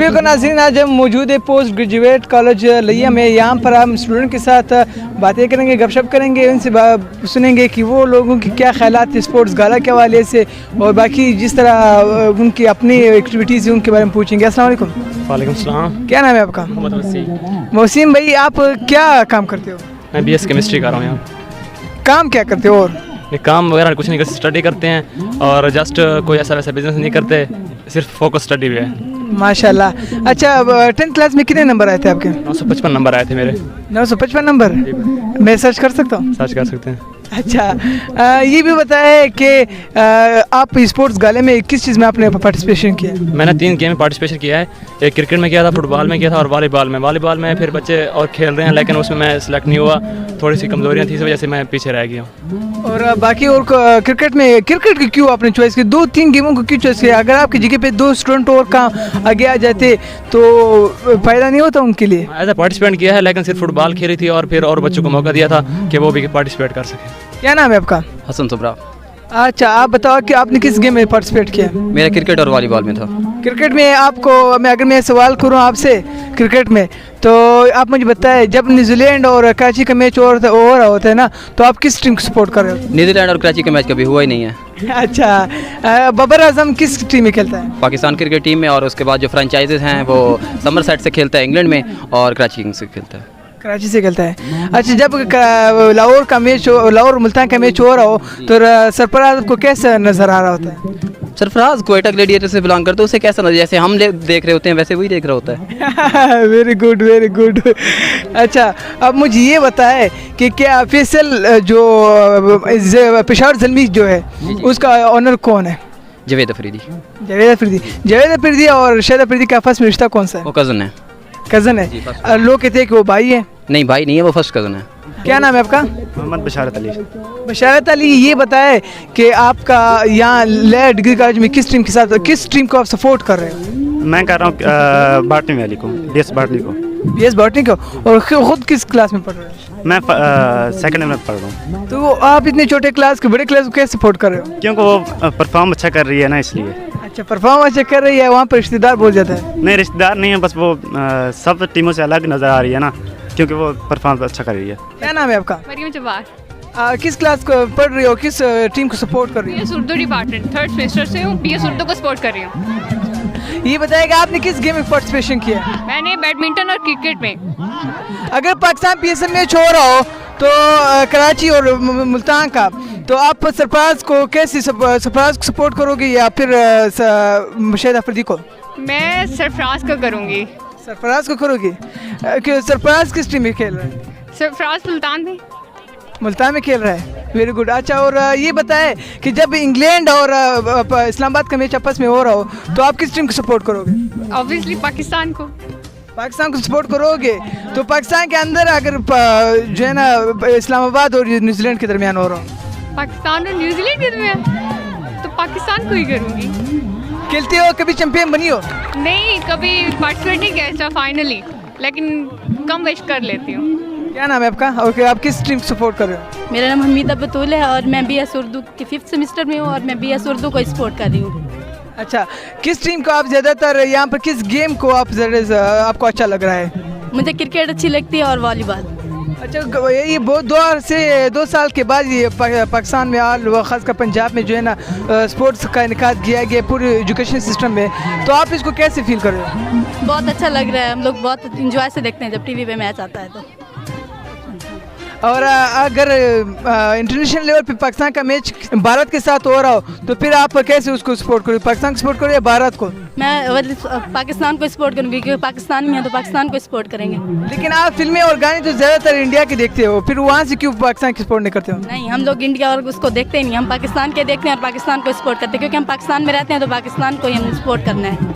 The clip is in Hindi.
अस्सलाम वालेकुम नाज़रीन, आज हम मौजूद है पोस्ट ग्रेजुएट कॉलेज लिया में। यहाँ पर हम स्टूडेंट के साथ बातें करेंगे, गपशप करेंगे, उनसे सुनेंगे कि वो लोगों की क्या ख्यालात थे स्पोर्ट्स गाला के हवाले से और बाकी जिस तरह उनकी अपनी एक्टिविटीज़ उनके बारे में पूछेंगे। अस्सलाम वालेकुम। वालेकुम सलाम। क्या नाम है आपका? मोहसिन भाई, आप क्या काम करते हो? मैं बीएस केमिस्ट्री कर रहा हूँ यहाँ। काम क्या करते हो? और ये काम वगैरह कुछ नहीं करते, स्टडी करते हैं और जस्ट कोई ऐसा वैसा बिजनेस नहीं करते, सिर्फ फोकस स्टडी पे है। माशाल्लाह। अच्छा, 10th क्लास में कितने नंबर आए थे आपके? 955 नंबर आए थे मेरे। 955 नंबर? मैं सर्च कर सकता हूँ? सर्च कर सकते हैं। अच्छा, ये भी बताया कि आप स्पोर्ट्स गाले में किस चीज़ में आपने पार्टिसिपेशन किया? मैंने 3 गेम में पार्टिसिपेशन किया है। एक क्रिकेट में किया था, फुटबॉल में किया था और वॉलीबॉल में फिर बच्चे और खेल रहे हैं, लेकिन उसमें मैं सिलेक्ट नहीं हुआ। थोड़ी सी कमजोरियाँ थी, इस वजह से मैं पीछे रह गया हूँ। और बाकी और क्रिकेट की क्यों आपने चॉइस की? 2-3 गेमों को क्यों चॉइस किया? अगर आपकी जगह पे 2 स्टूडेंट और काम आगे आ जाते तो फ़ायदा नहीं होता उनके लिए? एज ए पार्टिसिपेंट किया है, लेकिन सिर्फ फुटबॉल खेली थी और फिर और बच्चों को मौका दिया था कि वो भी पार्टिसिपेट कर सकें। क्या नाम है आपका? हसन सुब्रा। अच्छा, आप बताओ कि आपने किस गेम में पार्टिसिपेट किया? मेरा क्रिकेट और वॉलीबॉल में था। क्रिकेट में आपको अगर मैं सवाल करूं आपसे क्रिकेट में, तो आप मुझे बताएं, जब न्यूजीलैंड और कराची का मैच हो रहा होता है ना, तो आप किस टीम को सपोर्ट कर रहे हो? न्यूजीलैंड और कराची का मैच कभी हुआ ही नहीं है। अच्छा, बाबर आजम किस टीम में खेलता है? पाकिस्तान क्रिकेट टीम में, और उसके बाद जो फ्रेंचाइजेज हैं वो समरसेट से खेलता है इंग्लैंड में, और कराची किंग्स से खेलता है। कराची से खेलता है। अच्छा, जब लाहौर का मैच हो, लाहौर मुल्तान का मैच हो रहा हो, तो सरफराज को कैसा नज़र आ रहा होता है? सरफराज क्वेटा ग्लेडिएटर से बिलोंग करते, उसे कैसा नजर, जैसे हम देख रहे होते हैं वैसे वही देख रहा होता है। Very good, very good. अच्छा, अब मुझे ये बताएं कि क्या फैसल जो पेशावर ज़ल्मी जो है उसका ऑनर कौन है? जवेद अफरीदी। जावेद अफरीदी और शाहिद अफरीदी का आपस में रिश्ता कौन सा है? वो कज़न है। कज़न है? लोग कहते हैं कि वो भाई है। नहीं, भाई नहीं है, वो फर्स्ट कज़न है। क्या नाम है आपका? मोहम्मद बशारत अली। बशारत अली, ये बताए कि आपका यहाँ लेयर डिग्री कॉलेज में किस टीम को आप सपोर्ट कर रहे हो? मैं कर रहा हूँ बाटनी वाली को, बीएस बाटनी को। बीएस बाटनी को। और खुद किस क्लास में पढ़ रहे हो? मैं सेकंड में पढ़ रहा हूँ। तो आप इतने छोटे क्लास के बड़े क्लास को कैसे सपोर्ट कर रहे हो? क्योंकि वो परफॉर्म अच्छा कर रही है ना, इसलिए। अच्छा, परफॉर्म अच्छा कर रही है, वहाँ पर रिश्तेदार बोल जाता है? नहीं, रिश्तेदार नहीं है, बस वो सब टीमों से अलग नज़र आ रही है ना, क्योंकि वो परफॉर्म अच्छा कर रही है। क्या नाम है आपका? मरियम जवार। किस क्लास को पढ़ रही हो, किस टीम को सपोर्ट कर रही हो? BS Urdu department 3rd semester से हूँ, बीएस उर्दू को सपोर्ट कर रही हूँ। ये बताएगा आपने किस गेम में पार्टिसिपेशन किया? मैंने बैडमिंटन और क्रिकेट में। अगर पाकिस्तान पीएसएल मैच हो रहा हो तो कराची और मुल्तान का, तो आप सरफराज को सपोर्ट करोगे या फिर शाहिद अफरीदी को? मैं सरफराज को करूँगी। सरफराज को करोगे? सरफराज किस टीम में खेल रहा है? सरफराज मुल्तान में खेल रहा है। Very good. अच्छा, और ये बताए कि जब इंग्लैंड और इस्लामाबाद का मैच आपस में हो रहा हो तो आप किस टीम को सपोर्ट करोगे? ऑब्वियसली पाकिस्तान को। पाकिस्तान को सपोर्ट करोगे? तो पाकिस्तान के अंदर अगर जो है ना इस्लामाबाद और न्यूजीलैंड के दरमियान हो रहा हो? पाकिस्तान और न्यूजीलैंड के दरमियान तो पाकिस्तान को ही करूँगी। खेलते हो? कभी चैंपियन बनी हो? नहीं, कभी पार्टिसिपेट नहीं किया फाइनली, लेकिन कम विश कर लेती हूँ। क्या नाम है आपका और आप किस टीम को सपोर्ट कर रहे हो? मेरा नाम हमीदा बतूल है और मैं बीएस उर्दू के 5th सेमेस्टर में हूँ और मैं बीएस उर्दू को सपोर्ट कर रही हूँ। अच्छा, किस टीम को आप ज़्यादातर, यहाँ पर किस गेम को आपको अच्छा लग रहा है? मुझे क्रिकेट अच्छी लगती है और वॉलीबॉल। अच्छा, ये बहुत 2 साल के बाद ये पाकिस्तान में और ख़ासकर पंजाब में जो है ना स्पोर्ट्स का इनेकाद किया गया पूरे एजुकेशन सिस्टम में, तो आप इसको कैसे फील कर रहे हो? बहुत अच्छा लग रहा है, हम लोग बहुत इंजॉय से देखते हैं जब टीवी पे मैच आता है तो। और अगर इंटरनेशनल लेवल पे पाकिस्तान का मैच भारत के साथ हो रहा हो तो फिर आप कैसे उसको सपोर्ट करोगे? पाकिस्तान को सपोर्ट करो या भारत को? मैं पाकिस्तान को सपोर्ट करूँगी क्योंकि पाकिस्तान में है तो पाकिस्तान को सपोर्ट करेंगे। लेकिन आप फिल्में और गाने तो ज़्यादातर इंडिया के देखते हो, फिर वहाँ से क्यों पाकिस्तान की सपोर्ट नहीं करते हो? नहीं, हम लोग इंडिया और उसको देखते ही नहीं, हम पाकिस्तान के देखते हैं और पाकिस्तान को सपोर्ट करते हैं क्योंकि हम पाकिस्तान में रहते हैं तो पाकिस्तान को ही हम सपोर्ट करना है।